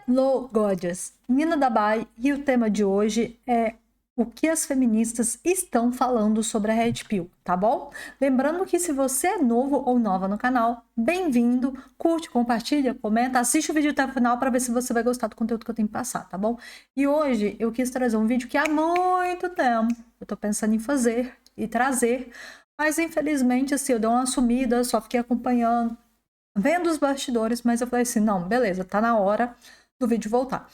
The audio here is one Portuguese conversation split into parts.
Hello, Gorgeous! Nina Dabai e o tema de hoje é o que as feministas estão falando sobre a Red Pill, tá bom? Lembrando que se você é novo ou nova no canal, bem-vindo, curte, compartilha, comenta, assiste o vídeo até o final para ver se você vai gostar do conteúdo que eu tenho que passar, tá bom? E hoje eu quis trazer um vídeo que há muito tempo eu tô pensando em fazer e trazer, mas infelizmente assim, eu dei uma sumida, só fiquei acompanhando, vendo os bastidores, mas eu falei assim, não, beleza, tá na hora do vídeo voltar.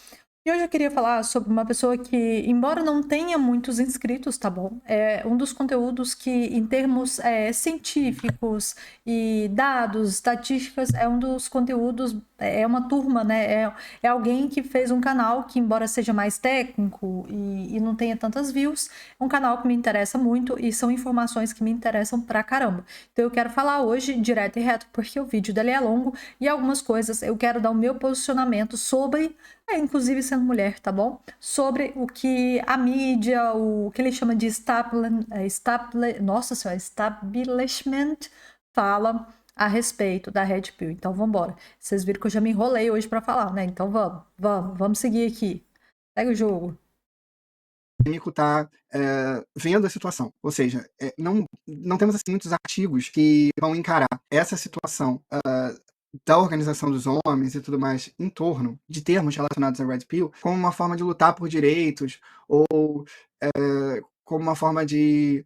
E hoje eu queria falar sobre uma pessoa que, embora não tenha muitos inscritos, tá bom? É um dos conteúdos que, em termos científicos e dados, estatísticas, é um dos conteúdos, é uma turma, né? É alguém que fez um canal que, embora seja mais técnico e não tenha tantas views, é um canal que me interessa muito e são informações que me interessam pra caramba. Então eu quero falar hoje direto e reto, porque o vídeo dele é longo e algumas coisas eu quero dar o meu posicionamento sobre, inclusive sendo mulher, tá bom? Sobre o que a mídia, o que ele chama de establishment fala a respeito da Red Pill. Então vamos embora. Vocês viram que eu já me enrolei hoje para falar, né? Então vamos seguir aqui. Segue o jogo. Acadêmico está vendo a situação. Ou seja, não temos assim, muitos artigos que vão encarar essa situação da organização dos homens e tudo mais em torno de termos relacionados à Red Pill como uma forma de lutar por direitos ou como uma forma de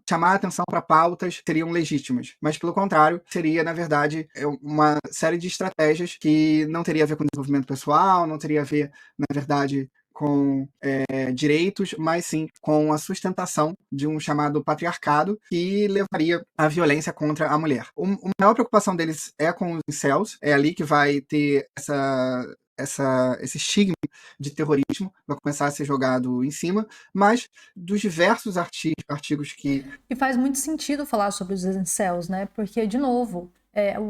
chamar a atenção para pautas que seriam legítimas. Mas, pelo contrário, seria, na verdade, uma série de estratégias que não teria a ver com desenvolvimento pessoal, não teria a ver, na verdade, com direitos, mas sim com a sustentação de um chamado patriarcado que levaria à violência contra a mulher. A maior preocupação deles é com os incels, é ali que vai ter esse estigma de terrorismo, vai começar a ser jogado em cima, mas dos diversos artigos que... E faz muito sentido falar sobre os incels, né? Porque, de novo,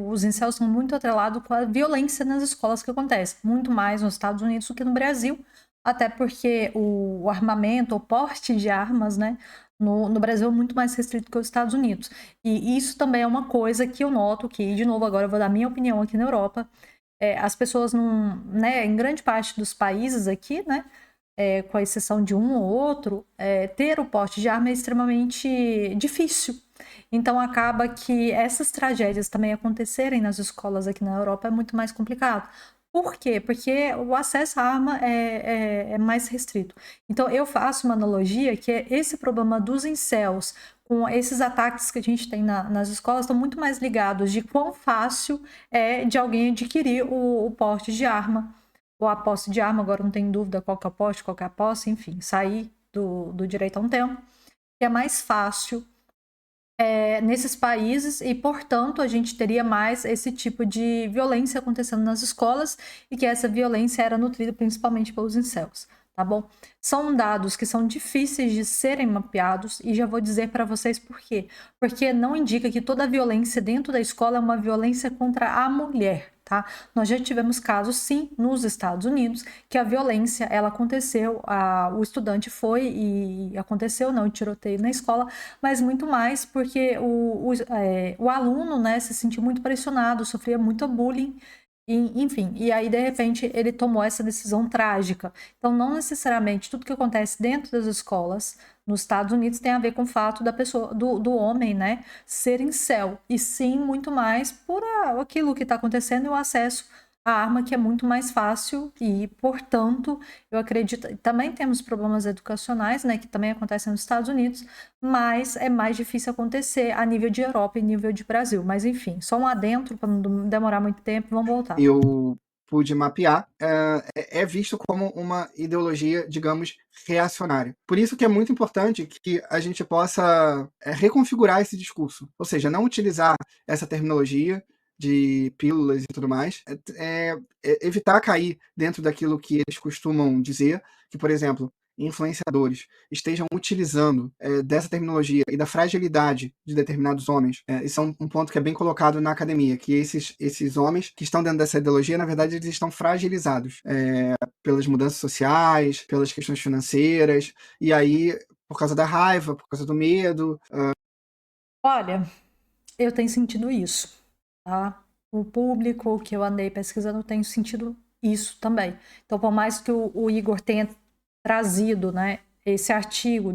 os incels são muito atrelados com a violência nas escolas que acontece, muito mais nos Estados Unidos do que no Brasil, até porque o armamento, o porte de armas, né, no Brasil é muito mais restrito que os Estados Unidos. E isso também é uma coisa que eu noto que, de novo, agora eu vou dar minha opinião aqui na Europa, as pessoas não, né, em grande parte dos países aqui, né, com a exceção de um ou outro, ter o porte de arma é extremamente difícil. Então acaba que essas tragédias também acontecerem nas escolas aqui na Europa é muito mais complicado. Por quê? Porque o acesso à arma é mais restrito. Então eu faço uma analogia que é esse problema dos incels com esses ataques que a gente tem nas escolas estão muito mais ligados de quão fácil é de alguém adquirir o porte de arma ou a posse de arma, agora não tenho dúvida qual que é o porte, qual que é a posse, enfim, sair do direito a um tempo, que é mais fácil nesses países e, portanto, a gente teria mais esse tipo de violência acontecendo nas escolas e que essa violência era nutrida principalmente pelos incels, tá bom? São dados que são difíceis de serem mapeados e já vou dizer para vocês por quê. Porque não indica que toda violência dentro da escola é uma violência contra a mulher, tá? Nós já tivemos casos, sim, nos Estados Unidos, que a violência, ela aconteceu, o estudante foi e aconteceu, não, tiroteio na escola, mas muito mais porque o aluno, né, se sentiu muito pressionado, sofria muito bullying, enfim, e aí de repente ele tomou essa decisão trágica. Então não necessariamente tudo que acontece dentro das escolas nos Estados Unidos tem a ver com o fato da pessoa, do homem, né, ser incel, e sim muito mais por aquilo que está acontecendo e o acesso à arma que é muito mais fácil e, portanto, eu acredito, também temos problemas educacionais, né, que também acontecem nos Estados Unidos, mas é mais difícil acontecer a nível de Europa e nível de Brasil. Mas enfim, só um adentro para não demorar muito tempo, vamos voltar. Eu pude mapear, é visto como uma ideologia, digamos, reacionária. Por isso que é muito importante que a gente possa reconfigurar esse discurso, ou seja, não utilizar essa terminologia de pílulas e tudo mais, evitar cair dentro daquilo que eles costumam dizer, que, por exemplo, influenciadores estejam utilizando dessa terminologia e da fragilidade de determinados homens. Isso é um ponto que é bem colocado na academia, que esses homens que estão dentro dessa ideologia, na verdade, eles estão fragilizados pelas mudanças sociais, pelas questões financeiras, e aí, por causa da raiva, por causa do medo. Olha, eu tenho sentido isso, tá? O público que eu andei pesquisando tem sentido isso também. Então, por mais que o Igor tenha trazido, né, esse artigo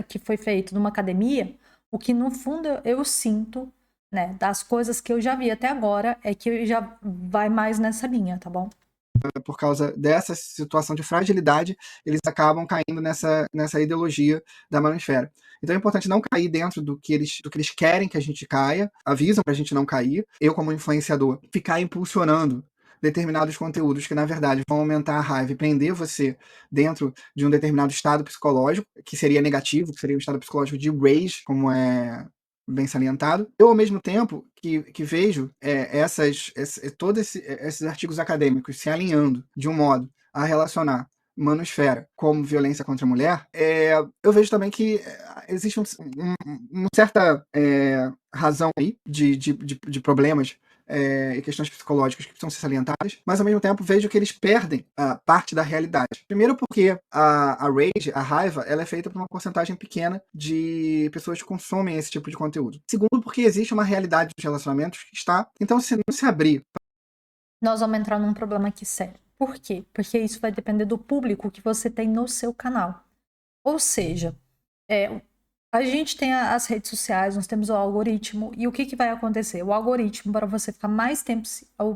que foi feito numa academia, o que no fundo eu sinto, né, das coisas que eu já vi até agora, é que já vai mais nessa linha, tá bom? Por causa dessa situação de fragilidade, eles acabam caindo nessa ideologia da manosfera. Então é importante não cair dentro do que eles querem que a gente caia, avisam pra gente não cair. Eu, como influenciador, ficar impulsionando determinados conteúdos que, na verdade, vão aumentar a raiva e prender você dentro de um determinado estado psicológico, que seria negativo, que seria um estado psicológico de rage, como é bem salientado. Eu, ao mesmo tempo que vejo todos esses artigos acadêmicos se alinhando de um modo a relacionar manosfera como violência contra a mulher, eu vejo também que existe uma certa razão aí de problemas e questões psicológicas que precisam ser salientadas, mas ao mesmo tempo vejo que eles perdem parte da realidade. Primeiro porque a rage, a raiva, ela é feita por uma porcentagem pequena de pessoas que consomem esse tipo de conteúdo. Segundo, porque existe uma realidade dos relacionamentos que está... Então, se não se abrir... Nós vamos entrar num problema aqui sério. Por quê? Porque isso vai depender do público que você tem no seu canal. Ou seja, a gente tem as redes sociais, nós temos o algoritmo, e o que vai acontecer? O algoritmo, para você ficar mais tempo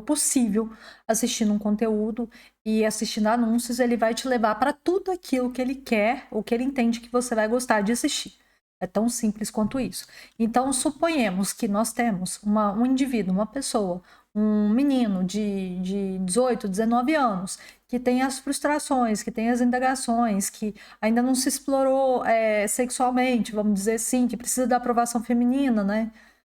possível assistindo um conteúdo e assistindo anúncios, ele vai te levar para tudo aquilo que ele quer, ou que ele entende que você vai gostar de assistir. É tão simples quanto isso. Então, suponhamos que nós temos um indivíduo, uma pessoa, um menino de 18, 19 anos, que tem as frustrações, que tem as indagações, que ainda não se explorou sexualmente, vamos dizer assim, que precisa da aprovação feminina, né?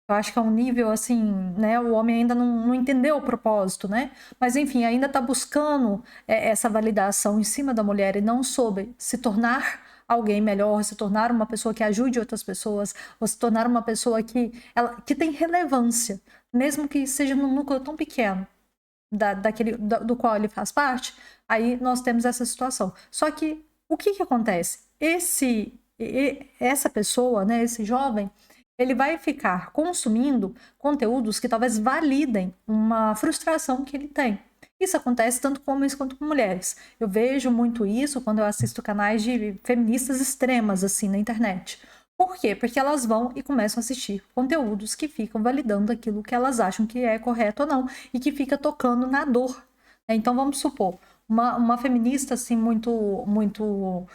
Eu acho que é um nível assim, né? O homem ainda não entendeu o propósito, né? Mas enfim, ainda está buscando essa validação em cima da mulher e não soube se tornar alguém melhor, se tornar uma pessoa que ajude outras pessoas, ou se tornar uma pessoa que tem relevância, mesmo que seja num núcleo tão pequeno do qual ele faz parte, aí nós temos essa situação. Só que o que acontece? Essa pessoa, né, esse jovem, ele vai ficar consumindo conteúdos que talvez validem uma frustração que ele tem. Isso acontece tanto com homens quanto com mulheres. Eu vejo muito isso quando eu assisto canais de feministas extremas, assim, na internet. Por quê? Porque elas vão e começam a assistir conteúdos que ficam validando aquilo que elas acham que é correto ou não, e que fica tocando na dor. Então, vamos supor, uma feminista, assim, muito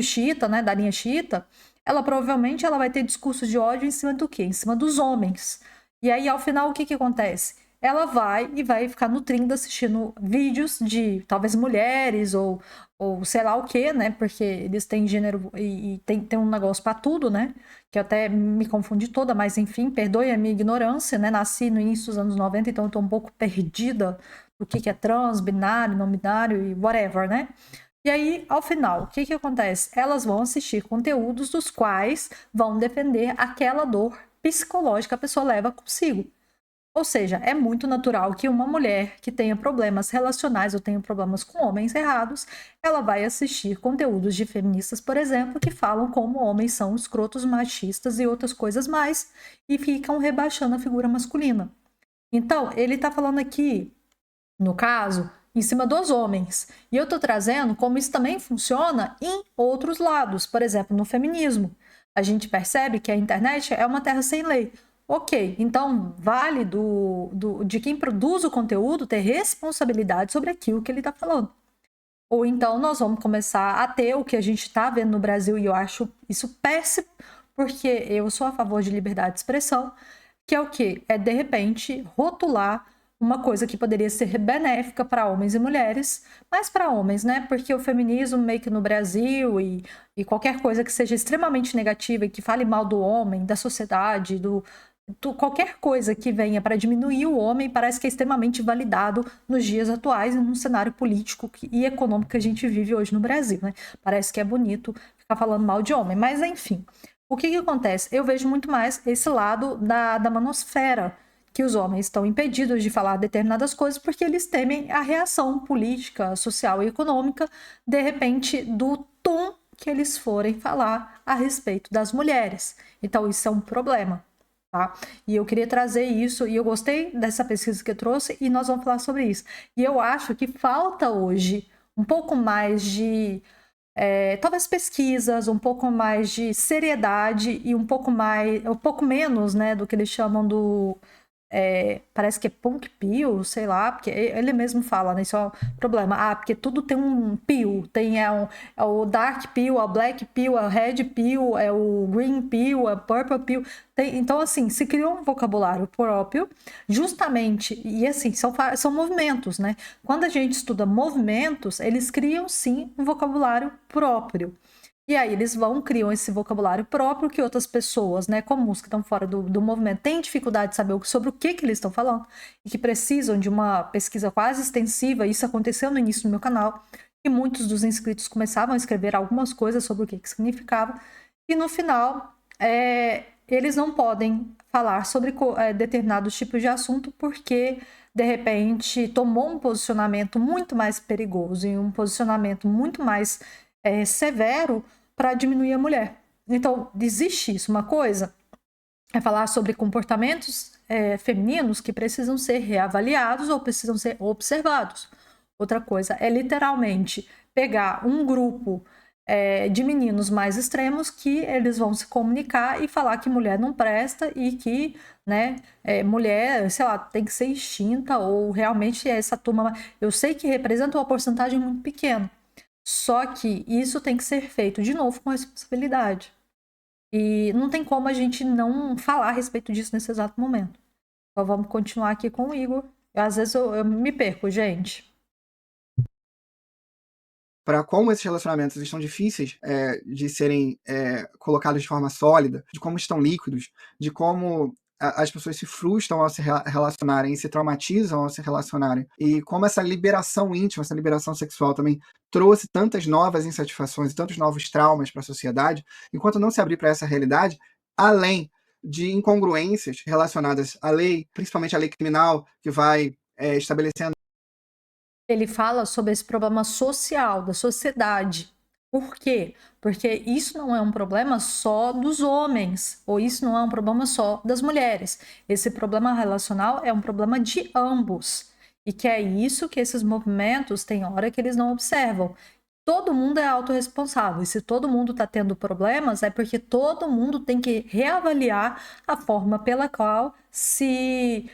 xiita, né, da linha xiita, ela provavelmente ela vai ter discursos de ódio em cima do quê? Em cima dos homens. E aí, ao final, o que acontece? Ela vai ficar nutrindo, assistindo vídeos de talvez mulheres ou sei lá o que, né? Porque eles têm gênero e tem um negócio para tudo, né? Que eu até me confundi toda, mas enfim, perdoe a minha ignorância, né? Nasci no início dos anos 90, então eu tô um pouco perdida do que é trans, binário, não binário e whatever, né? E aí, ao final, o que acontece? Elas vão assistir conteúdos dos quais vão defender aquela dor psicológica que a pessoa leva consigo. Ou seja, é muito natural que uma mulher que tenha problemas relacionais ou tenha problemas com homens errados, ela vai assistir conteúdos de feministas, por exemplo, que falam como homens são escrotos, machistas e outras coisas mais, e ficam rebaixando a figura masculina. Então, ele está falando aqui, no caso, em cima dos homens. E eu estou trazendo como isso também funciona em outros lados, por exemplo, no feminismo. A gente percebe que a internet é uma terra sem lei. Ok, então vale de quem produz o conteúdo ter responsabilidade sobre aquilo que ele está falando. Ou então nós vamos começar a ter o que a gente está vendo no Brasil, e eu acho isso péssimo, porque eu sou a favor de liberdade de expressão, que é o quê? É, de repente, rotular uma coisa que poderia ser benéfica para homens e mulheres, mas para homens, né? Porque o feminismo meio que no Brasil e qualquer coisa que seja extremamente negativa e que fale mal do homem, da sociedade, qualquer coisa que venha para diminuir o homem parece que é extremamente validado nos dias atuais e no cenário político e econômico que a gente vive hoje no Brasil, né? Parece que é bonito ficar falando mal de homem, mas enfim. O que acontece? Eu vejo muito mais esse lado da manosfera, que os homens estão impedidos de falar determinadas coisas porque eles temem a reação política, social e econômica, de repente, do tom que eles forem falar a respeito das mulheres. Então, isso é um problema. tá? E eu queria trazer isso, e eu gostei dessa pesquisa que eu trouxe, e nós vamos falar sobre isso. E eu acho que falta hoje um pouco mais de, talvez pesquisas, um pouco mais de seriedade e um pouco menos, né, do que eles chamam do parece que é punk pill, sei lá, porque ele mesmo fala, né? Isso é um problema. Ah, porque tudo tem um pill. Tem é o dark pill, é o black pill, é o red pill, é o green pill, é o purple pill. Então, assim, se criou um vocabulário próprio, justamente, e assim, são movimentos, né? Quando a gente estuda movimentos, eles criam sim um vocabulário próprio. E aí eles criam esse vocabulário próprio que outras pessoas, né, comuns que estão fora do movimento, têm dificuldade de saber sobre o que eles estão falando e que precisam de uma pesquisa quase extensiva. Isso aconteceu no início do meu canal, e muitos dos inscritos começavam a escrever algumas coisas sobre o que significava, e no final eles não podem falar sobre determinados tipos de assunto porque, de repente, tomou um posicionamento muito mais perigoso e um posicionamento muito mais severo para diminuir a mulher. Então, existe isso. Uma coisa é falar sobre comportamentos femininos que precisam ser reavaliados ou precisam ser observados. Outra coisa é literalmente pegar um grupo de meninos mais extremos que eles vão se comunicar e falar que mulher não presta e que, né, mulher, sei lá, tem que ser extinta, ou realmente essa turma. Eu sei que representa uma porcentagem muito pequena. Só que isso tem que ser feito de novo com responsabilidade. E não tem como a gente não falar a respeito disso nesse exato momento. Então vamos continuar aqui com o Igor. Às vezes eu me perco, gente. Para como esses relacionamentos estão difíceis de serem colocados de forma sólida, de como estão líquidos, de como as pessoas se frustram ao se relacionarem e se traumatizam ao se relacionarem, e como essa liberação íntima, essa liberação sexual também trouxe tantas novas insatisfações e tantos novos traumas para a sociedade, enquanto não se abrir para essa realidade, além de incongruências relacionadas à lei, principalmente à lei criminal, que vai estabelecendo. Ele fala sobre esse problema social, da sociedade. Por quê? Porque isso não é um problema só dos homens, ou isso não é um problema só das mulheres. Esse problema relacional é um problema de ambos. E que é isso que esses movimentos têm hora que eles não observam. Todo mundo é autorresponsável. E se todo mundo está tendo problemas, é porque todo mundo tem que reavaliar a forma pela qual se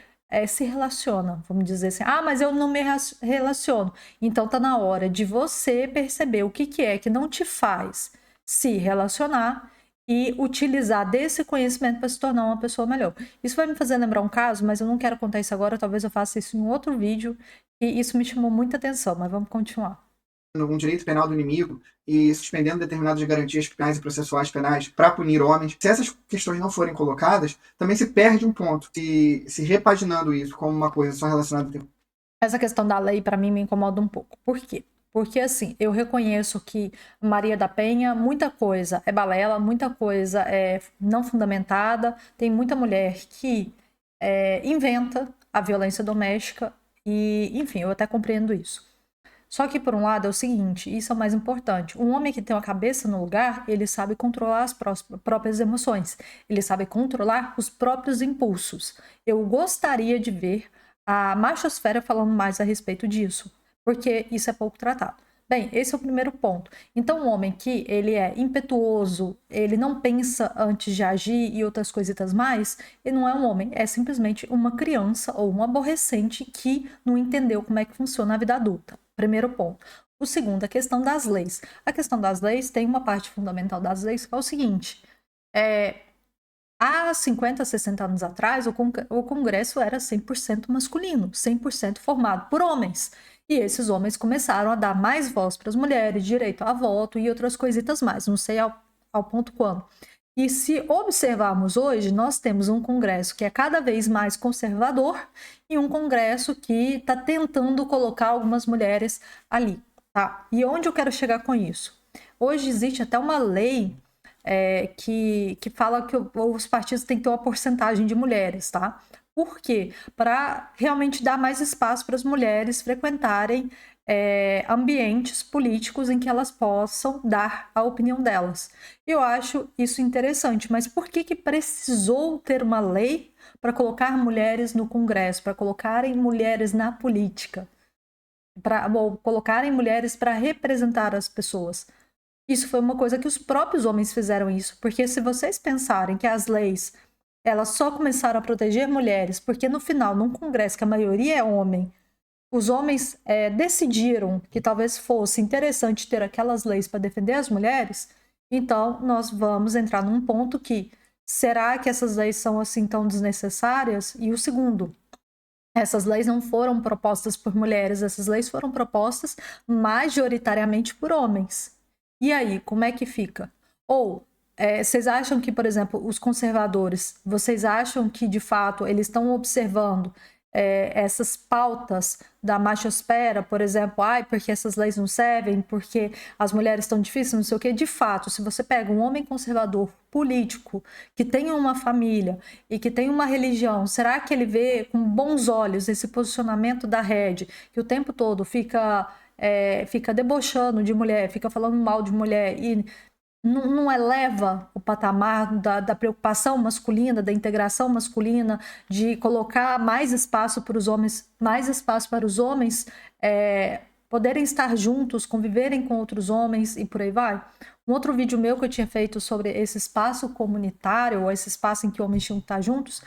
relaciona. Vamos dizer assim, mas eu não me relaciono. Então tá na hora de você perceber o que é que não te faz se relacionar e utilizar desse conhecimento para se tornar uma pessoa melhor. Isso vai me fazer lembrar um caso, mas eu não quero contar isso agora, talvez eu faça isso em outro vídeo, e isso me chamou muita atenção, mas vamos continuar. Um direito penal do inimigo e suspendendo determinadas garantias penais e processuais penais para punir homens. Se essas questões não forem colocadas, também se perde um ponto, se repaginando isso como uma coisa só relacionada a... Essa questão da lei, para mim, me incomoda um pouco. Por quê? Porque, assim, eu reconheço que Maria da Penha, muita coisa é balela, muita coisa é não fundamentada, tem muita mulher que inventa a violência doméstica e, enfim, eu até compreendo isso. Só que, por um lado, é o seguinte, isso é o mais importante. Um homem que tem a cabeça no lugar, ele sabe controlar as próprias emoções. Ele sabe controlar os próprios impulsos. Eu gostaria de ver a machosfera falando mais a respeito disso, porque isso é pouco tratado. Bem, esse é o primeiro ponto. Então, um homem que ele é impetuoso, ele não pensa antes de agir e outras coisitas mais, ele não é um homem, é simplesmente uma criança ou um aborrecente que não entendeu como é que funciona a vida adulta. Primeiro ponto. O segundo, a questão das leis. A questão das leis tem uma parte fundamental das leis que é o seguinte: há 50, 60 anos atrás, o Congresso era 100% masculino, 100% formado por homens. E esses homens começaram a dar mais voz para as mulheres, direito a voto e outras coisitas mais. Não sei ao ponto quando. E se observarmos hoje, nós temos um Congresso que é cada vez mais conservador e um Congresso que está tentando colocar algumas mulheres ali, tá? E onde eu quero chegar com isso? Hoje existe até uma lei que fala que os partidos têm que ter uma porcentagem de mulheres, tá? Por quê? Para realmente dar mais espaço para as mulheres frequentarem ambientes políticos em que elas possam dar a opinião delas. Eu acho isso interessante, mas por que precisou ter uma lei para colocar mulheres no Congresso, para colocarem mulheres na política, para colocarem mulheres para representar as pessoas? Isso foi uma coisa que os próprios homens fizeram isso, porque se vocês pensarem que as leis elas só começaram a proteger mulheres porque no final, num congresso que a maioria é homem, os homens decidiram que talvez fosse interessante ter aquelas leis para defender as mulheres, então nós vamos entrar num ponto que será que essas leis são assim tão desnecessárias? E o segundo, essas leis não foram propostas por mulheres, essas leis foram propostas majoritariamente por homens. E aí, como é que fica? Ou vocês acham que, por exemplo, os conservadores, vocês acham que de fato eles estão observando essas pautas da machosfera, por exemplo, porque essas leis não servem, porque as mulheres estão difíceis, não sei o quê. De fato, se você pega um homem conservador político que tem uma família e que tem uma religião, será que ele vê com bons olhos esse posicionamento da rede, que o tempo todo fica debochando de mulher, fica falando mal de mulher e não eleva o patamar da preocupação masculina, da integração masculina, de colocar mais espaço para os homens, poderem estar juntos, conviverem com outros homens e por aí vai? Um outro vídeo meu que eu tinha feito sobre esse espaço comunitário, ou esse espaço em que homens tinham que estar juntos,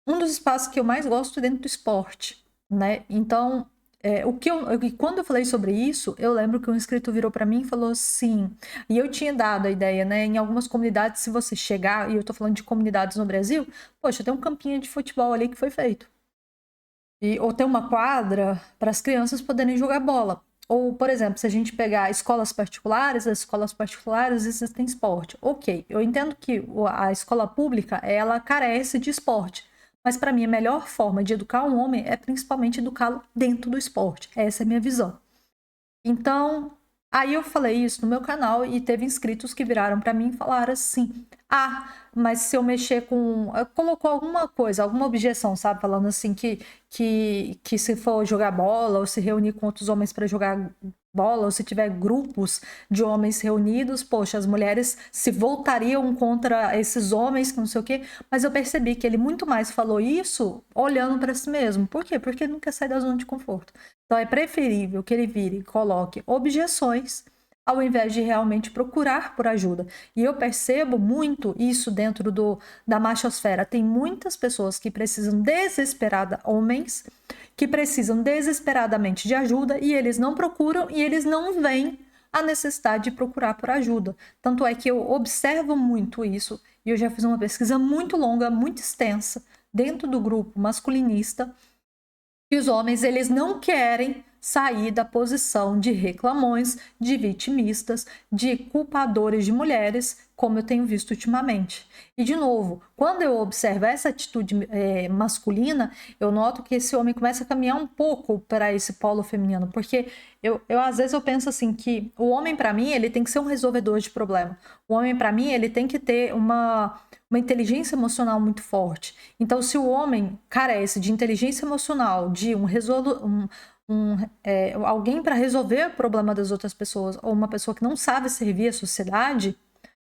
um dos espaços que eu mais gosto é dentro do esporte, né? Então, quando eu falei sobre isso, eu lembro que um inscrito virou para mim e falou assim, e eu tinha dado a ideia, né? Em algumas comunidades, se você chegar, e eu tô falando de comunidades no Brasil, poxa, tem um campinho de futebol ali que foi feito. Ou tem uma quadra para as crianças poderem jogar bola. Ou, por exemplo, se a gente pegar escolas particulares, as escolas particulares existem esporte. Ok, eu entendo que a escola pública, ela carece de esporte. Mas para mim, a melhor forma de educar um homem é principalmente educá-lo dentro do esporte. Essa é a minha visão. Então, aí eu falei isso no meu canal e teve inscritos que viraram para mim e falaram assim: mas se eu mexer com. Colocou alguma coisa, alguma objeção, sabe? Falando assim que se for jogar bola ou se reunir com outros homens para jogar bola, ou se tiver grupos de homens reunidos, poxa, as mulheres se voltariam contra esses homens, que não sei o quê. Mas eu percebi que ele muito mais falou isso olhando para si mesmo. Por quê? Porque ele não quer sair da zona de conforto. Então é preferível que ele vire e coloque objeções ao invés de realmente procurar por ajuda. E eu percebo muito isso dentro da machosfera. Tem muitas pessoas que precisam homens que precisam desesperadamente de ajuda e eles não procuram e eles não veem a necessidade de procurar por ajuda. Tanto é que eu observo muito isso e eu já fiz uma pesquisa muito longa, muito extensa, dentro do grupo masculinista, que os homens eles não querem sair da posição de reclamões, de vitimistas, de culpadores de mulheres, como eu tenho visto ultimamente. E, de novo, quando eu observo essa atitude masculina, eu noto que esse homem começa a caminhar um pouco para esse polo feminino, porque às vezes eu penso assim, que o homem, para mim, ele tem que ser um resolvedor de problema. O homem, para mim, ele tem que ter uma inteligência emocional muito forte. Então, se o homem carece de inteligência emocional, de alguém para resolver o problema das outras pessoas, ou uma pessoa que não sabe servir a sociedade,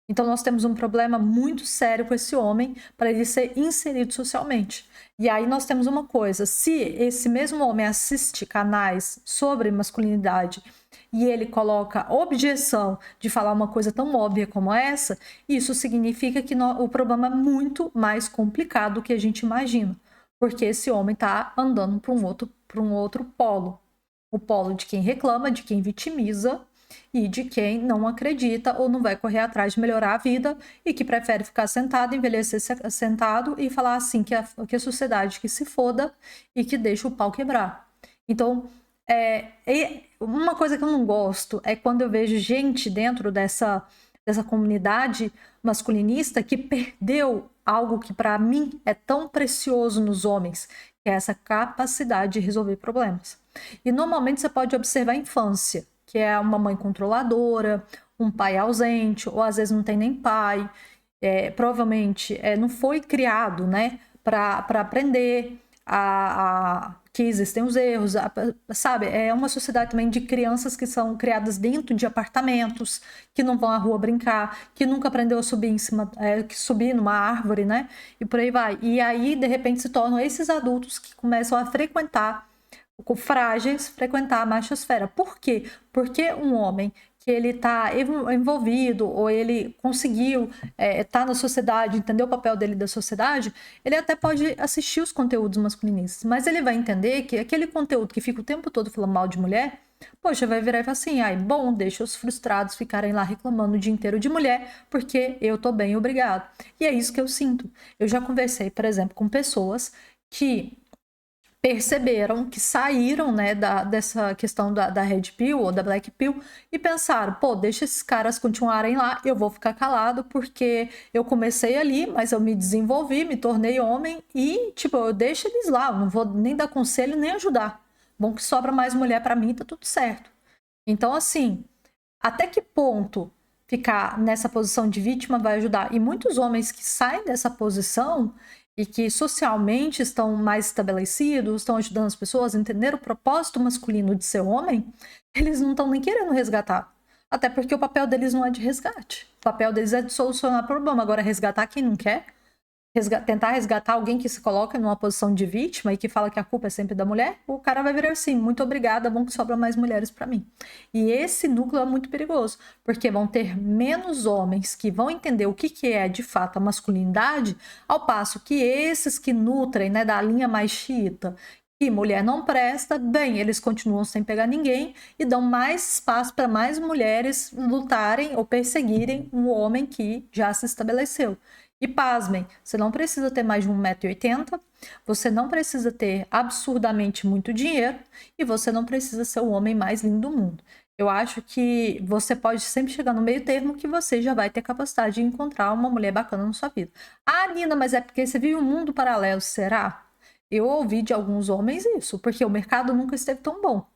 então nós temos um problema muito sério com esse homem para ele ser inserido socialmente. E aí nós temos uma coisa: se esse mesmo homem assiste canais sobre masculinidade e ele coloca objeção de falar uma coisa tão óbvia como essa, isso significa que o problema é muito mais complicado do que a gente imagina. Porque esse homem está andando para um outro polo. O polo de quem reclama, de quem vitimiza e de quem não acredita ou não vai correr atrás de melhorar a vida e que prefere ficar sentado, envelhecer sentado e falar assim que a sociedade que se foda e que deixa o pau quebrar. Então, uma coisa que eu não gosto é quando eu vejo gente dentro dessa comunidade masculinista que perdeu algo que para mim é tão precioso nos homens, que é essa capacidade de resolver problemas. E normalmente você pode observar a infância, que é uma mãe controladora, um pai ausente, ou às vezes não tem nem pai, provavelmente não foi criado, né, para aprender que existem os erros, sabe? É uma sociedade também de crianças que são criadas dentro de apartamentos, que não vão à rua brincar, que nunca aprendeu a subir em cima, que subir numa árvore, né? E por aí vai. E aí, de repente, se tornam esses adultos que começam a frequentar, frágeis, frequentar a machosfera. Por quê? Porque um homem que ele está envolvido ou ele conseguiu estar na sociedade, entender o papel dele da sociedade, ele até pode assistir os conteúdos masculinistas, mas ele vai entender que aquele conteúdo que fica o tempo todo falando mal de mulher, poxa, vai virar e falar assim, ai, bom, deixa os frustrados ficarem lá reclamando o dia inteiro de mulher, porque eu tô bem, obrigado. E é isso que eu sinto. Eu já conversei, por exemplo, com pessoas que perceberam, que saíram, né, dessa questão da Red Pill ou da Black Pill e pensaram, pô, deixa esses caras continuarem lá, eu vou ficar calado porque eu comecei ali, mas eu me desenvolvi, me tornei homem e, tipo, eu deixo eles lá, eu não vou nem dar conselho nem ajudar. Bom que sobra mais mulher para mim, tá tudo certo. Então, assim, até que ponto ficar nessa posição de vítima vai ajudar? E muitos homens que saem dessa posição e que socialmente estão mais estabelecidos, estão ajudando as pessoas a entender o propósito masculino de ser homem, eles não estão nem querendo resgatar. Até porque o papel deles não é de resgate. O papel deles é de solucionar problema. Agora, resgatar quem não quer, tentar resgatar alguém que se coloca numa posição de vítima e que fala que a culpa é sempre da mulher, o cara vai virar assim, muito obrigada, bom que sobra mais mulheres para mim. E esse núcleo é muito perigoso, porque vão ter menos homens que vão entender o que é de fato a masculinidade, ao passo que esses que nutrem, né, da linha mais xiita, que mulher não presta, bem, eles continuam sem pegar ninguém e dão mais espaço para mais mulheres lutarem ou perseguirem um homem que já se estabeleceu. E pasmem, você não precisa ter mais de 1,80 m, você não precisa ter absurdamente muito dinheiro e você não precisa ser o homem mais lindo do mundo. Eu acho que você pode sempre chegar no meio termo que você já vai ter capacidade de encontrar uma mulher bacana na sua vida. Ah, Nina, mas é porque você vive um mundo paralelo, será? Eu ouvi de alguns homens isso, porque o mercado nunca esteve tão bom.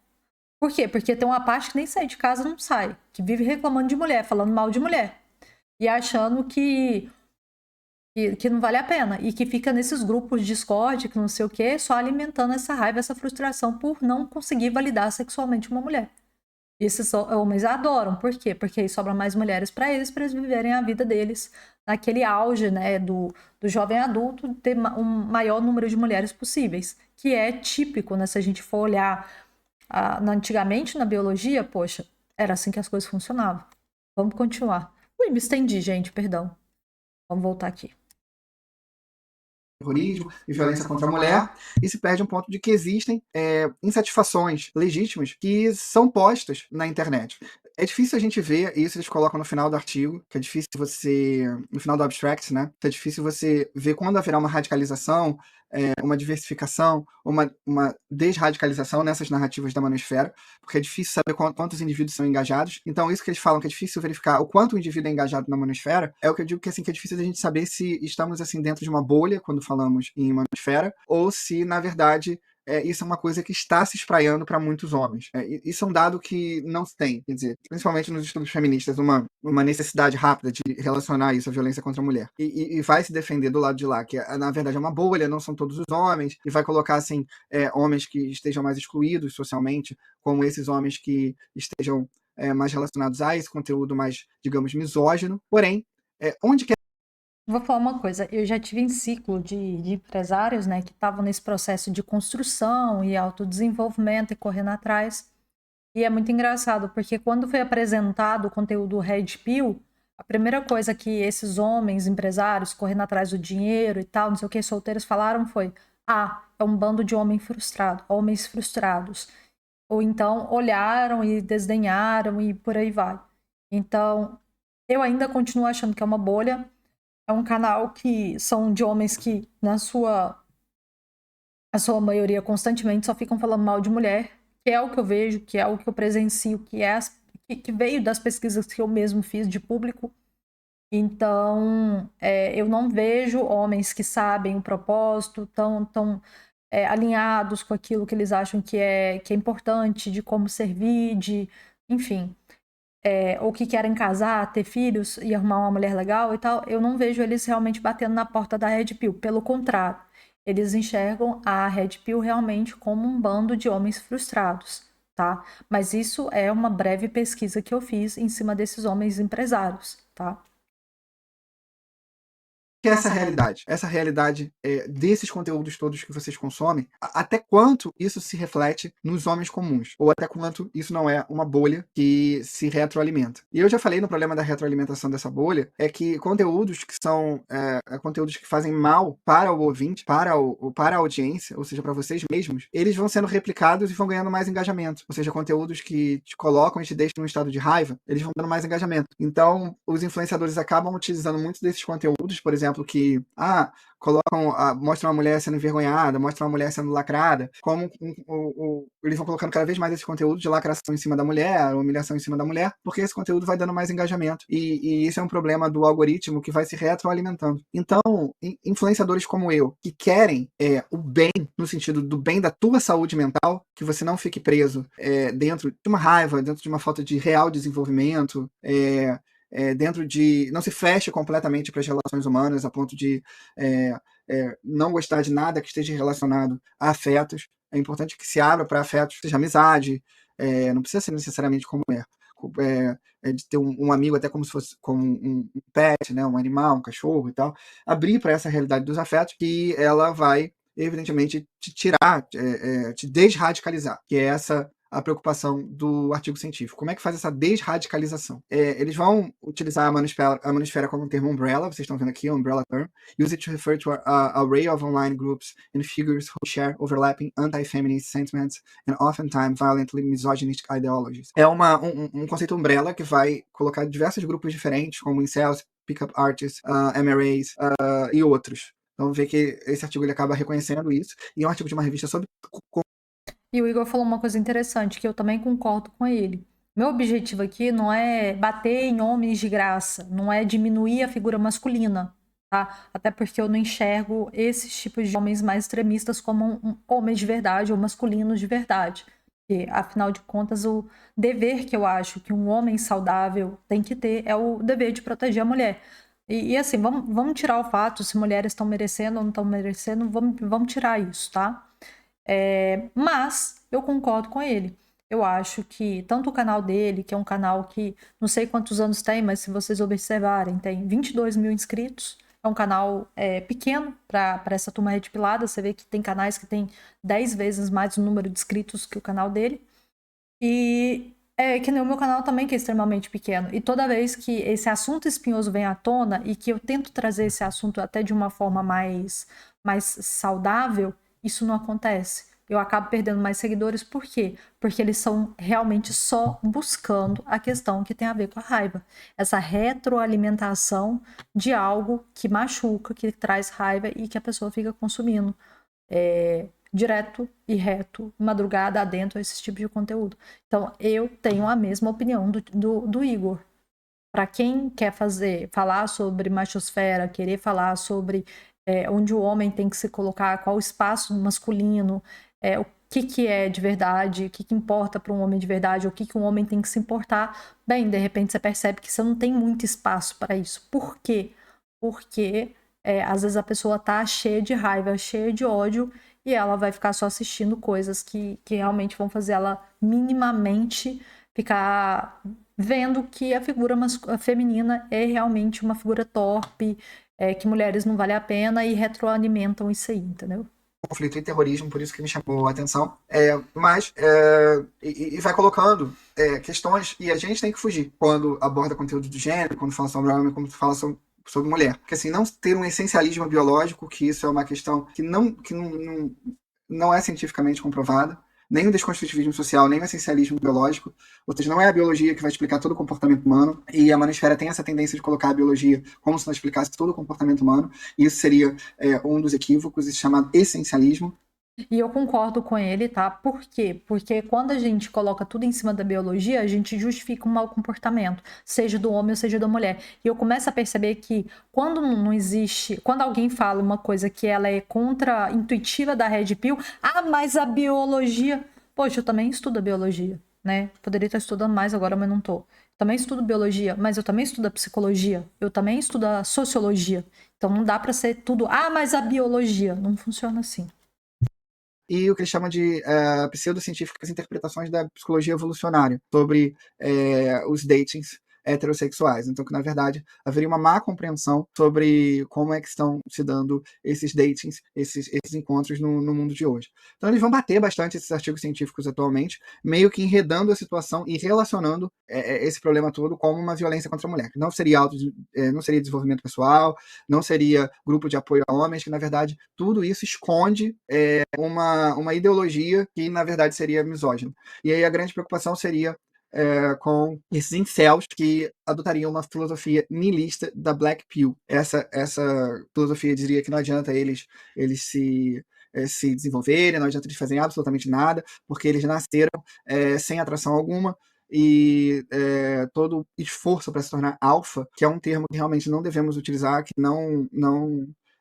Por quê? Porque tem uma parte que nem sai de casa não sai, que vive reclamando de mulher, falando mal de mulher. E achando que não vale a pena. E que fica nesses grupos de Discord, que não sei o quê, só alimentando essa raiva, essa frustração por não conseguir validar sexualmente uma mulher. E esses homens adoram. Por quê? Porque aí sobra mais mulheres para eles viverem a vida deles naquele auge, né, do jovem adulto, ter um maior número de mulheres possíveis. Que é típico, né, se a gente for olhar antigamente na biologia, poxa, era assim que as coisas funcionavam. Vamos continuar. Ui, me estendi, gente, perdão. Vamos voltar aqui. Terrorismo e violência contra a mulher, e se perde um ponto de que existem insatisfações legítimas que são postas na internet. É difícil a gente ver, e isso eles colocam no final do artigo, que é difícil você, no final do abstract, né, que é difícil você ver quando haverá uma radicalização, uma diversificação, uma desradicalização nessas narrativas da manosfera, porque é difícil saber quantos indivíduos são engajados. Então, isso que eles falam que é difícil verificar o quanto o indivíduo é engajado na manosfera, é o que eu digo que, assim, que é difícil a gente saber se estamos assim dentro de uma bolha, quando falamos em manosfera, ou se, na verdade, isso é uma coisa que está se espraiando para muitos homens. Isso é um dado que não se tem, quer dizer, principalmente nos estudos feministas, uma necessidade rápida de relacionar isso à violência contra a mulher. E vai se defender do lado de lá, que na verdade é uma bolha, não são todos os homens, e vai colocar assim, homens que estejam mais excluídos socialmente, como esses homens que estejam mais relacionados a esse conteúdo mais, digamos, misógino. Porém, onde quer. Vou falar uma coisa, eu já tive em ciclo de empresários, né, que estavam nesse processo de construção e autodesenvolvimento e correndo atrás. E é muito engraçado, porque quando foi apresentado o conteúdo Red Pill, a primeira coisa que esses homens empresários correndo atrás do dinheiro e tal, não sei o que, solteiros falaram foi: ah, é um bando de homens frustrados. Ou então olharam e desdenharam e por aí vai. Então, eu ainda continuo achando que é uma bolha. É um canal que são de homens que, a sua maioria, constantemente só ficam falando mal de mulher, que é o que eu vejo, que é o que eu presencio, que veio das pesquisas que eu mesmo fiz de público. Então, eu não vejo homens que sabem o propósito, tão alinhados com aquilo que eles acham que é importante, de como servir, enfim. Ou que querem casar, ter filhos e arrumar uma mulher legal e tal, eu não vejo eles realmente batendo na porta da Red Pill. Pelo contrário, eles enxergam a Red Pill realmente como um bando de homens frustrados, tá? Mas isso é uma breve pesquisa que eu fiz em cima desses homens empresários, tá? Que é essa realidade desses conteúdos todos que vocês consomem, até quanto isso se reflete nos homens comuns, ou até quanto isso não é uma bolha que se retroalimenta. E eu já falei no problema da retroalimentação dessa bolha, é que conteúdos que são conteúdos que fazem mal para o ouvinte, para a audiência, ou seja, para vocês mesmos, eles vão sendo replicados e vão ganhando mais engajamento. Ou seja, conteúdos que te colocam e te deixam num estado de raiva, eles vão dando mais engajamento. Então, os influenciadores acabam utilizando muitos desses conteúdos, por exemplo, que mostram uma mulher sendo envergonhada, mostram uma mulher sendo lacrada, como eles vão colocando cada vez mais esse conteúdo de lacração em cima da mulher, humilhação em cima da mulher, porque esse conteúdo vai dando mais engajamento. E esse é um problema do algoritmo que vai se retroalimentando. Então, influenciadores como eu, que querem o bem, no sentido do bem da tua saúde mental, que você não fique preso dentro de uma raiva, dentro de uma falta de real desenvolvimento, dentro de... não se feche completamente para as relações humanas a ponto de não gostar de nada que esteja relacionado a afetos. É importante que se abra para afetos, seja amizade, não precisa ser necessariamente como de ter um amigo até como se fosse como um pet, né, um animal, um cachorro e tal. Abrir para essa realidade dos afetos, que ela vai evidentemente te tirar, te desradicalizar, que é essa a preocupação do artigo científico. Como é que faz essa desradicalização? Eles vão utilizar a manosfera como um termo umbrella, vocês estão vendo aqui, umbrella term, use it to refer to an array of online groups and figures who share overlapping anti-feminist sentiments and oftentimes violently misogynistic ideologies. É um conceito umbrella que vai colocar diversos grupos diferentes, como incels, pickup artists, MRAs e outros. Então, ver que esse artigo ele acaba reconhecendo isso, e é um artigo de uma revista sobre... E o Igor falou uma coisa interessante, que eu também concordo com ele. Meu objetivo aqui não é bater em homens de graça, não é diminuir a figura masculina, tá? Até porque eu não enxergo esses tipos de homens mais extremistas como homens de verdade ou masculinos de verdade. E, afinal de contas, o dever que eu acho que um homem saudável tem que ter é o dever de proteger a mulher. E assim, vamos tirar o fato se mulheres estão merecendo ou não estão merecendo, vamos tirar isso, tá? Mas eu concordo com ele. Eu acho que tanto o canal dele, que é um canal que não sei quantos anos tem, mas se vocês observarem, tem 22 mil inscritos. É um canal pequeno para essa turma redpilada. Você vê que tem canais que tem 10 vezes mais o número de inscritos que o canal dele. E que nem o meu canal também, que é extremamente pequeno. E toda vez que esse assunto espinhoso vem à tona e que eu tento trazer esse assunto até de uma forma mais saudável, isso não acontece. Eu acabo perdendo mais seguidores, por quê? Porque eles são realmente só buscando a questão que tem a ver com a raiva. Essa retroalimentação de algo que machuca, que traz raiva e que a pessoa fica consumindo direto e reto, madrugada adentro, esse tipo de conteúdo. Então, eu tenho a mesma opinião do Igor. Para quem quer falar sobre machosfera, querer falar sobre onde o homem tem que se colocar, qual o espaço masculino, o que é de verdade, o que importa para um homem de verdade, o que um homem tem que se importar, bem, de repente você percebe que você não tem muito espaço para isso. Por quê? Porque às vezes a pessoa tá cheia de raiva, cheia de ódio, e ela vai ficar só assistindo coisas que realmente vão fazer ela minimamente ficar vendo que a figura feminina é realmente uma figura torpe, que mulheres não vale a pena e retroalimentam isso aí, entendeu? Conflito e terrorismo, por isso que me chamou a atenção. Mas vai colocando questões, e a gente tem que fugir quando aborda conteúdo do gênero, quando fala sobre homem, quando fala sobre mulher. Porque assim, não ter um essencialismo biológico, que isso é uma questão que não é cientificamente comprovada, nem o desconstrutivismo social, nem o essencialismo biológico, ou seja, não é a biologia que vai explicar todo o comportamento humano, e a manosfera tem essa tendência de colocar a biologia como se não explicasse todo o comportamento humano, e isso seria um dos equívocos, isso chamado essencialismo. E eu concordo com ele, tá? Por quê? Porque quando a gente coloca tudo em cima da biologia, a gente justifica um mau comportamento, seja do homem ou seja da mulher. E eu começo a perceber que quando não existe, quando alguém fala uma coisa que ela é contra-intuitiva da Red Pill, mas a biologia... Poxa, eu também estudo a biologia. né? Poderia estar estudando mais agora, mas não tô. Também estudo biologia, mas eu também estudo a psicologia, eu também estudo a sociologia. Então não dá para ser tudo, mas a biologia não funciona assim. E o que eles chamam de pseudocientíficas interpretações da psicologia evolucionária sobre os datings heterossexuais. Então, que na verdade haveria uma má compreensão sobre como é que estão se dando esses datings, esses encontros no mundo de hoje. Então, eles vão bater bastante esses artigos científicos atualmente, meio que enredando a situação e relacionando esse problema todo como uma violência contra a mulher. Não seria não seria desenvolvimento pessoal, não seria grupo de apoio a homens, que na verdade tudo isso esconde uma ideologia que na verdade seria misógina. E aí a grande preocupação seria com esses incels que adotariam uma filosofia niilista da Black Pill. Essa filosofia diria que não adianta eles se desenvolverem, não adianta eles fazerem absolutamente nada, porque eles nasceram sem atração alguma, e todo esforço para se tornar alfa, que é um termo que realmente não devemos utilizar, que não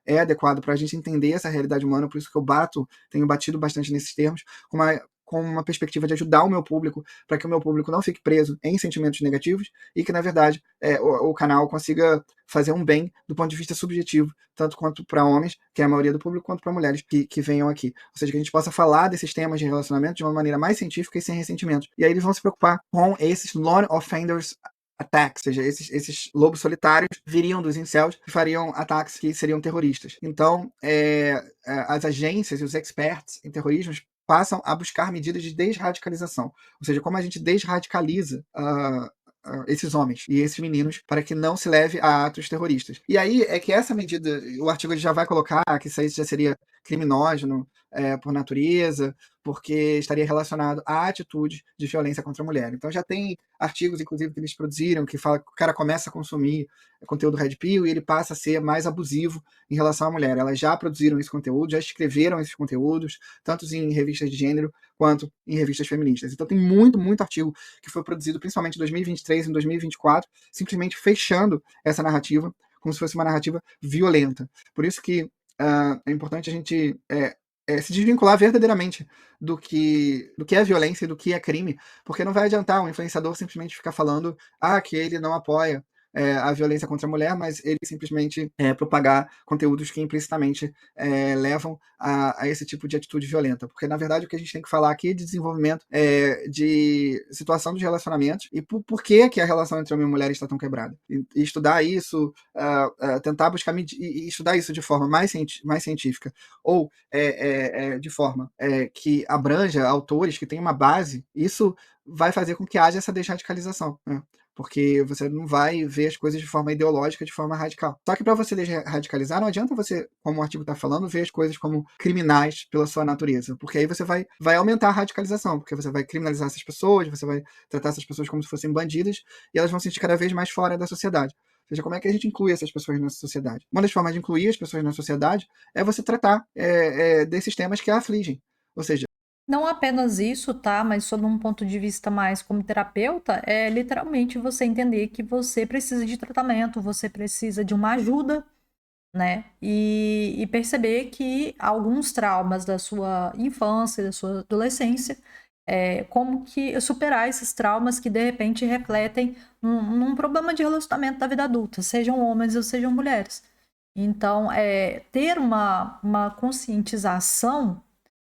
é adequado para a gente entender essa realidade humana, por isso que eu tenho batido bastante nesses termos, com uma perspectiva de ajudar o meu público, para que o meu público não fique preso em sentimentos negativos e que, na verdade, o canal consiga fazer um bem do ponto de vista subjetivo, tanto quanto para homens, que é a maioria do público, quanto para mulheres que venham aqui. Ou seja, que a gente possa falar desses temas de relacionamento de uma maneira mais científica e sem ressentimentos. E aí eles vão se preocupar com esses lone offenders attacks, ou seja, esses lobos solitários viriam dos incels e fariam ataques que seriam terroristas. Então, as agências e os experts em terrorismo passam a buscar medidas de desradicalização, ou seja, como a gente desradicaliza esses homens e esses meninos para que não se leve a atos terroristas. E aí é que essa medida, o artigo já vai colocar que isso aí já seria criminógeno por natureza, porque estaria relacionado à atitude de violência contra a mulher. Então já tem artigos, inclusive, que eles produziram, que fala que o cara começa a consumir conteúdo Red Pill e ele passa a ser mais abusivo em relação à mulher. Elas já produziram esse conteúdo, já escreveram esses conteúdos, tanto em revistas de gênero quanto em revistas feministas. Então tem muito, muito artigo que foi produzido, principalmente em 2023 e em 2024, simplesmente fechando essa narrativa como se fosse uma narrativa violenta. Por isso que é importante a gente se desvincular verdadeiramente do que é violência e do que é crime, porque não vai adiantar um influenciador simplesmente ficar falando que ele não apoia a violência contra a mulher, mas ele simplesmente propagar conteúdos que implicitamente levam a esse tipo de atitude violenta. Porque, na verdade, o que a gente tem que falar aqui é de desenvolvimento de situação dos relacionamentos e por que a relação entre homem e mulher está tão quebrada. E estudar isso, tentar buscar e estudar isso de forma mais científica ou de forma que abranja autores que têm uma base, isso vai fazer com que haja essa desradicalização, né? Porque você não vai ver as coisas de forma ideológica, de forma radical. Só que para você desradicalizar, não adianta você, como o artigo está falando, ver as coisas como criminais pela sua natureza, porque aí você vai aumentar a radicalização, porque você vai criminalizar essas pessoas, você vai tratar essas pessoas como se fossem bandidas, e elas vão se sentir cada vez mais fora da sociedade. Ou seja, como é que a gente inclui essas pessoas na sociedade? Uma das formas de incluir as pessoas na sociedade é você tratar desses temas que a afligem. Ou seja, não apenas isso, tá? Mas sob um ponto de vista mais como terapeuta, é literalmente você entender que você precisa de tratamento, você precisa de uma ajuda, né? E perceber que alguns traumas da sua infância, da sua adolescência, como que superar esses traumas que de repente refletem num problema de relacionamento da vida adulta, sejam homens ou sejam mulheres. Então, ter uma conscientização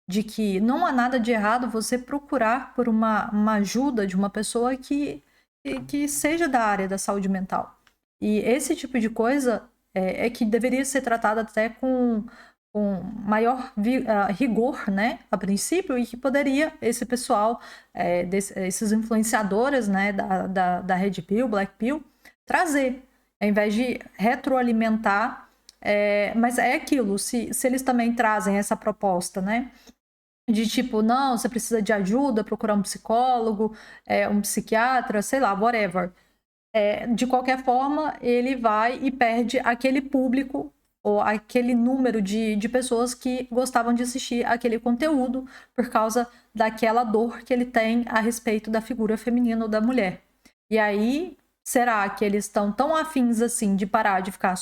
de que não há nada de errado você procurar por uma ajuda de uma pessoa que seja da área da saúde mental. E esse tipo de coisa que deveria ser tratada até com maior rigor, né, a princípio, e que poderia esse pessoal, esses influenciadores, né, da Red Pill, Black Pill, trazer, ao invés de retroalimentar, mas é aquilo, se eles também trazem essa proposta, né, de tipo, não, você precisa de ajuda, procurar um psicólogo, um psiquiatra, sei lá, whatever. De qualquer forma, ele vai e perde aquele público ou aquele número de pessoas que gostavam de assistir aquele conteúdo por causa daquela dor que ele tem a respeito da figura feminina ou da mulher. E aí, será que eles estão tão afins assim de parar de ficar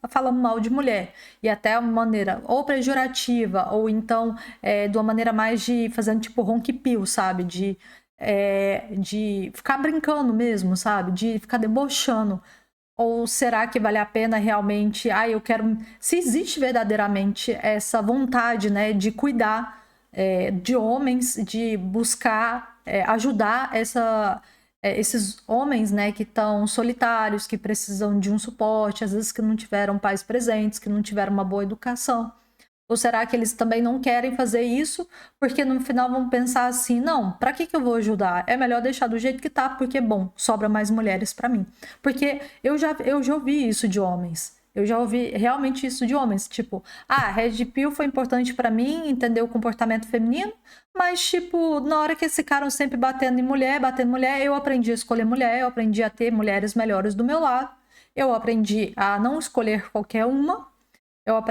falando mal de mulher e até uma maneira ou pejorativa ou então de uma maneira mais de fazendo tipo ronquipil, sabe? De de ficar brincando mesmo, sabe? De ficar debochando. Ou será que vale a pena realmente? Eu quero. Se existe verdadeiramente essa vontade, né, de cuidar de homens, de buscar ajudar esses homens, né, que estão solitários, que precisam de um suporte, às vezes que não tiveram pais presentes, que não tiveram uma boa educação. Ou será que eles também não querem fazer isso porque no final vão pensar assim, não, para que eu vou ajudar? É melhor deixar do jeito que tá, porque, bom, sobra mais mulheres para mim. Porque eu já ouvi isso de homens. Eu já ouvi realmente isso de homens, tipo, Red Pill foi importante para mim, entender o comportamento feminino, mas, tipo, na hora que eles ficaram sempre batendo em mulher, eu aprendi a escolher mulher, eu aprendi a ter mulheres melhores do meu lado, eu aprendi a não escolher qualquer uma,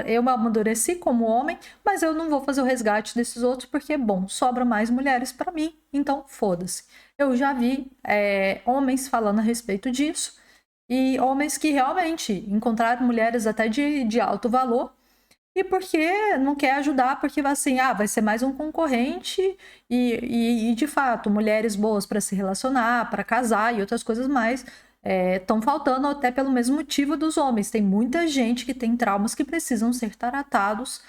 eu amadureci como homem, mas eu não vou fazer o resgate desses outros porque, bom, sobra mais mulheres para mim, então foda-se. Eu já vi homens falando a respeito disso e homens que realmente encontraram mulheres até de alto valor e porque não quer ajudar, porque vai assim, vai ser mais um concorrente e de fato, mulheres boas para se relacionar, para casar e outras coisas mais estão faltando até pelo mesmo motivo dos homens. Tem muita gente que tem traumas que precisam ser tratados,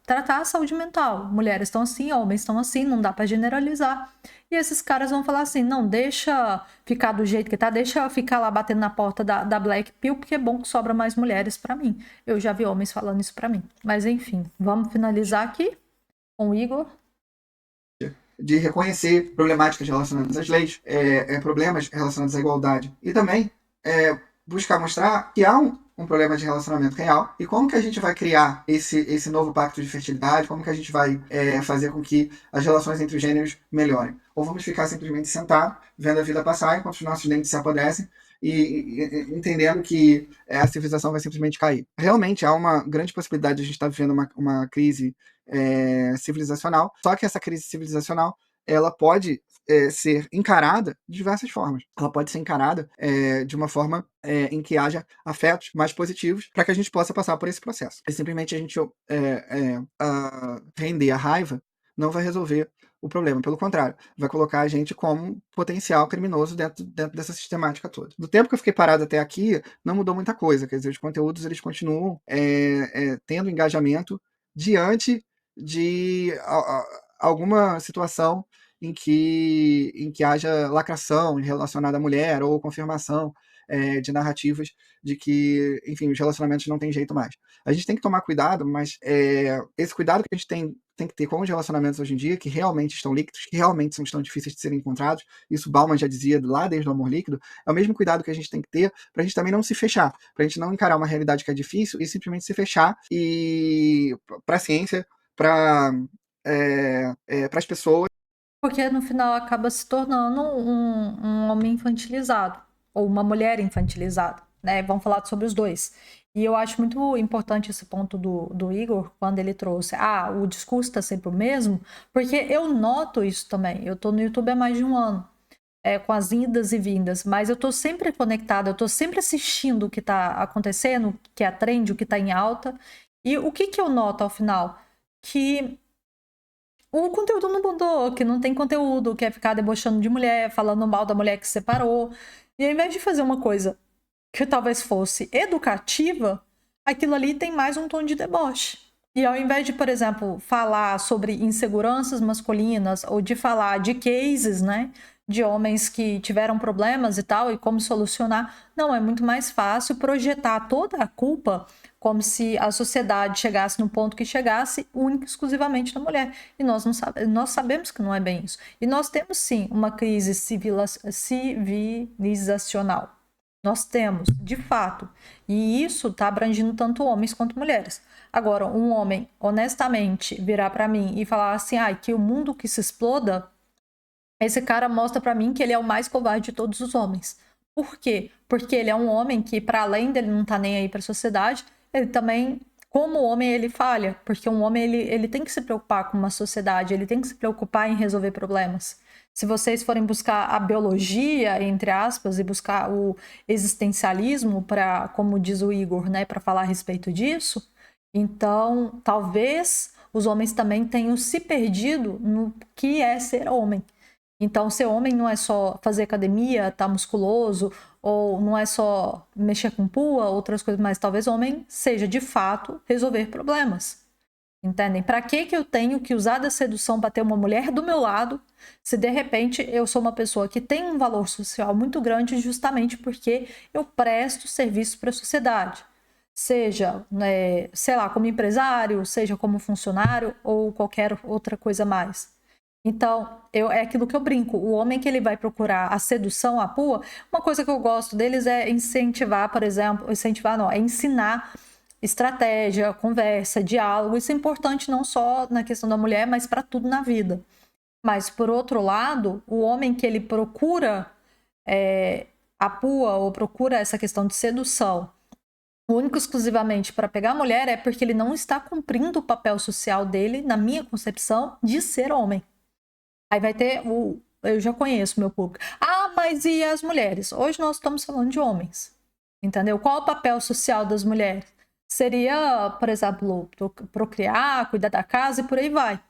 tratar a saúde mental. Mulheres estão assim, homens estão assim, não dá para generalizar. E esses caras vão falar assim, não, deixa ficar do jeito que tá, deixa ficar lá batendo na porta da Black Pill, porque é bom que sobra mais mulheres para mim. Eu já vi homens falando isso para mim. Mas enfim, vamos finalizar aqui com o Igor. De reconhecer problemáticas relacionadas às leis, problemas relacionados à igualdade e também buscar mostrar que há um problema de relacionamento real e como que a gente vai criar esse novo pacto de fertilidade, como que a gente vai fazer com que as relações entre os gêneros melhorem. Ou vamos ficar simplesmente sentados, vendo a vida passar enquanto os nossos dentes se apodrecem e entendendo que a civilização vai simplesmente cair. Realmente há uma grande possibilidade de a gente estar vivendo uma crise civilizacional, só que essa crise civilizacional ela pode ser encarada de diversas formas. Ela pode ser encarada de uma forma em que haja afetos mais positivos para que a gente possa passar por esse processo. E simplesmente a gente render a raiva não vai resolver o problema. Pelo contrário, vai colocar a gente como potencial criminoso dentro dessa sistemática toda. Do tempo que eu fiquei parado até aqui, não mudou muita coisa. Quer dizer, os conteúdos eles continuam tendo engajamento diante de alguma situação em que haja lacração relacionada à mulher ou confirmação de narrativas de que, enfim, os relacionamentos não têm jeito mais. A gente tem que tomar cuidado, mas esse cuidado que a gente tem que ter com os relacionamentos hoje em dia, que realmente estão líquidos, que realmente estão difíceis de serem encontrados, isso Bauman já dizia lá desde o Amor Líquido, é o mesmo cuidado que a gente tem que ter para a gente também não se fechar, para a gente não encarar uma realidade que é difícil e simplesmente se fechar e para a ciência, para as pessoas. Porque no final acaba se tornando um homem infantilizado, ou uma mulher infantilizada, né? Vamos falar sobre os dois. E eu acho muito importante esse ponto do Igor, quando ele trouxe, o discurso está sempre o mesmo, porque eu noto isso também. Eu tô no YouTube há mais de um ano, com as idas e vindas, mas eu tô sempre conectada, eu tô sempre assistindo o que tá acontecendo, o que é a trend, o que tá em alta. E o que eu noto ao final? Que o conteúdo não mudou, que não tem conteúdo, que é ficar debochando de mulher, falando mal da mulher que se separou. E ao invés de fazer uma coisa que talvez fosse educativa, aquilo ali tem mais um tom de deboche. E ao invés de, por exemplo, falar sobre inseguranças masculinas ou de falar de cases, né, de homens que tiveram problemas e tal, e como solucionar, não, é muito mais fácil projetar toda a culpa como se a sociedade chegasse no ponto que chegasse única e exclusivamente na mulher. E nós sabemos que não é bem isso. E nós temos, sim, uma crise civilizacional. Nós temos, de fato. E isso está abrangindo tanto homens quanto mulheres. Agora, um homem, honestamente, virar para mim e falar assim, que o mundo que se exploda, esse cara mostra para mim que ele é o mais covarde de todos os homens. Por quê? Porque ele é um homem que, para além dele não tá nem aí para a sociedade, ele também, como homem, ele falha. Porque um homem, ele tem que se preocupar com uma sociedade, ele tem que se preocupar em resolver problemas. Se vocês forem buscar a biologia, entre aspas, e buscar o existencialismo, para, como diz o Igor, né, para falar a respeito disso, então talvez os homens também tenham se perdido no que é ser homem. Então, ser homem não é só fazer academia, estar musculoso, ou não é só mexer com pua, outras coisas, mas talvez homem seja, de fato, resolver problemas. Entendem? Para que eu tenho que usar da sedução para ter uma mulher do meu lado, se de repente eu sou uma pessoa que tem um valor social muito grande justamente porque eu presto serviço para a sociedade? Seja, né, sei lá, como empresário, seja como funcionário ou qualquer outra coisa mais. Então, é aquilo que eu brinco. O homem que ele vai procurar a sedução, a pua, uma coisa que eu gosto deles é incentivar, por exemplo, incentivar não, é ensinar estratégia, conversa, diálogo. Isso é importante não só na questão da mulher, mas para tudo na vida. Mas, por outro lado, o homem que ele procura a pua ou procura essa questão de sedução único exclusivamente para pegar a mulher é porque ele não está cumprindo o papel social dele, na minha concepção, de ser homem. Aí vai ter o... Eu já conheço meu público. Ah, mas e as mulheres? Hoje nós estamos falando de homens. Entendeu? Qual o papel social das mulheres? Seria, por exemplo, procriar, cuidar da casa e por aí vai.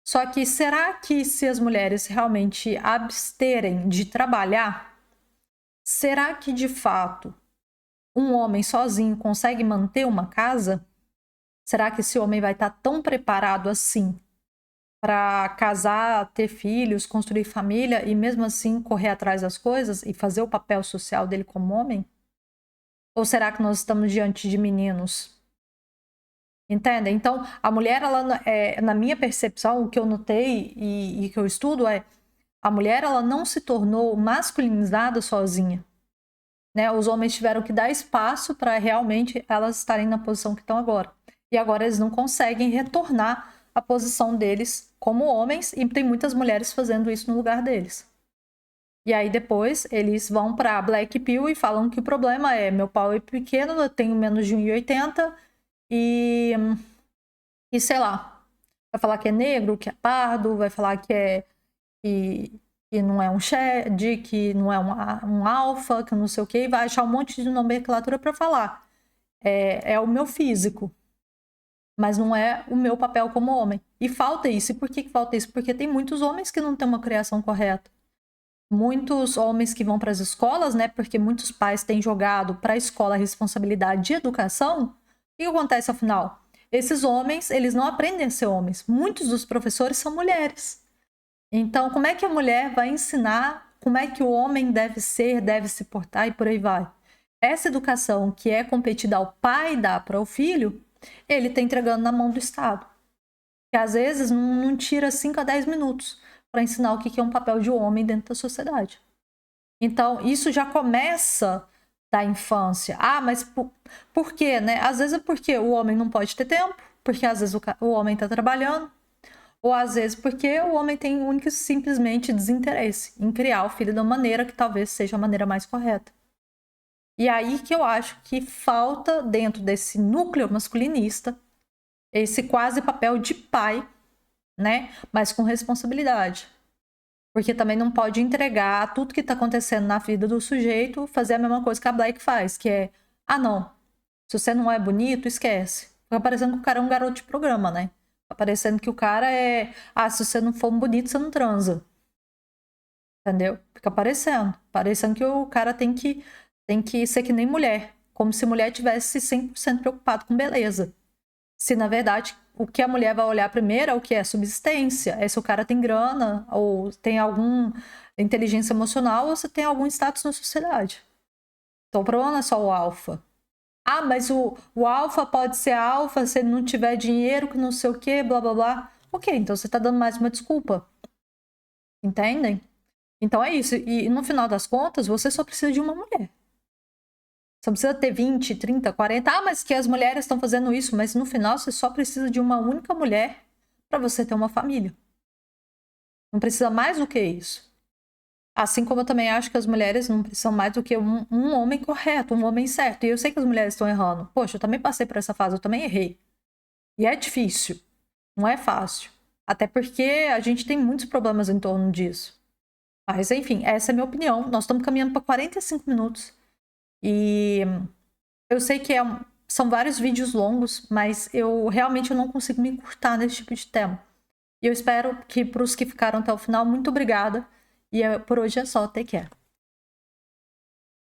Só que será que se as mulheres realmente absterem de trabalhar, será que de fato um homem sozinho consegue manter uma casa? Será que esse homem vai estar tão preparado assim para casar, ter filhos, construir família e mesmo assim correr atrás das coisas e fazer o papel social dele como homem? Ou será que nós estamos diante de meninos? Entendem? Então, a mulher, ela, na minha percepção, o que eu notei e que eu estudo é a mulher ela não se tornou masculinizada sozinha. Né? Os homens tiveram que dar espaço para realmente elas estarem na posição que estão agora. E agora eles não conseguem retornar à posição deles como homens e tem muitas mulheres fazendo isso no lugar deles. E aí depois eles vão para Black Pill e falam que o problema é meu pau é pequeno, eu tenho menos de 1,80 e sei lá, vai falar que é negro, que é pardo, vai falar que não é um shed, que não é um alfa, que não sei o que, e vai achar um monte de nomenclatura para falar. É o meu físico, mas não é o meu papel como homem. E falta isso. E por que falta isso? Porque tem muitos homens que não têm uma criação correta. Muitos homens que vão para as escolas, né? Porque muitos pais têm jogado para a escola a responsabilidade de educação. O que acontece afinal? Esses homens, eles não aprendem a ser homens. Muitos dos professores são mulheres. Então, como é que a mulher vai ensinar como é que o homem deve ser, deve se portar e por aí vai? Essa educação que é competida ao pai dar para o filho, ele está entregando na mão do Estado. Que às vezes não tira 5 a 10 minutos para ensinar o que é um papel de homem dentro da sociedade. Então, isso já começa da infância. Ah, mas por quê, né? Às vezes é porque o homem não pode ter tempo, porque às vezes o homem está trabalhando, ou às vezes porque o homem tem único e simplesmente desinteresse em criar o filho da maneira que talvez seja a maneira mais correta. E aí que eu acho que falta dentro desse núcleo masculinista esse quase papel de pai, né? Mas com responsabilidade. Porque também não pode entregar tudo que está acontecendo na vida do sujeito, fazer a mesma coisa que a Black faz, que é, ah não, se você não é bonito, esquece. Fica parecendo que o cara é um garoto de programa, né? Fica parecendo que o cara é, ah, se você não for bonito, você não transa. Entendeu? Fica parecendo que o cara tem que ser que nem mulher, como se mulher tivesse 100% preocupado com beleza. Se, na verdade, o que a mulher vai olhar primeiro é o que é subsistência, é se o cara tem grana, ou tem alguma inteligência emocional, ou se tem algum status na sociedade. Então, o problema não é só o alfa. Ah, mas o alfa pode ser alfa se ele não tiver dinheiro, que não sei o quê, blá, blá, blá. Ok, então você tá dando mais uma desculpa. Entendem? Então é isso. E no final das contas, você só precisa de uma mulher. Você não precisa ter 20, 30, 40. Ah, mas que as mulheres estão fazendo isso. Mas no final você só precisa de uma única mulher para você ter uma família. Não precisa mais do que isso. Assim como eu também acho que as mulheres não precisam mais do que um homem correto, um homem certo. E eu sei que as mulheres estão errando. Poxa, eu também passei por essa fase, eu também errei. E é difícil. Não é fácil. Até porque a gente tem muitos problemas em torno disso. Mas, enfim, essa é a minha opinião. Nós estamos caminhando para 45 minutos. E eu sei que são vários vídeos longos, mas eu realmente não consigo me encurtar nesse tipo de tema. E eu espero que para os que ficaram até o final, muito obrigada. E por hoje é só, take care.